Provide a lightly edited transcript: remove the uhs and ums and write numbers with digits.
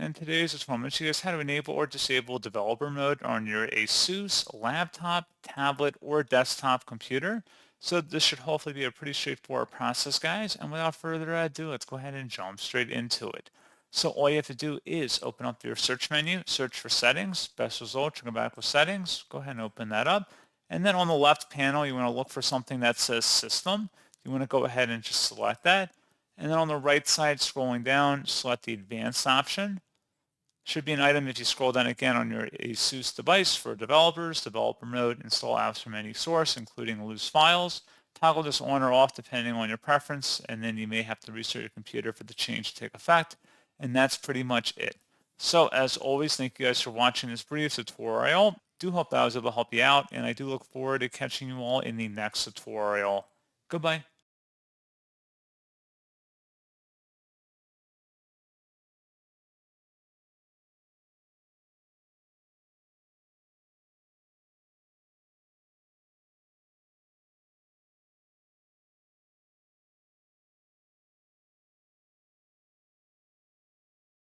in today's tutorial, I'm going to show you guys how to enable or disable developer mode on your ASUS laptop, tablet, or desktop computer. So this should hopefully be a pretty straightforward process, guys. And without further ado, let's go ahead and jump straight into it. So all you have to do is open up your search menu, search for settings, best result, come back with settings, go ahead and open that up. And then on the left panel, you want to look for something that says system. You want to go ahead and just select that. And then on the right side, scrolling down, select the advanced option. Should be an item if you scroll down again on your ASUS device for developers, developer mode, install apps from any source, including loose files. Toggle this on or off depending on your preference, and then you may have to restart your computer for the change to take effect. And that's pretty much it. So as always, thank you guys for watching this brief tutorial. Do hope that I was able to help you out, and I do look forward to catching you all in the next tutorial. Goodbye.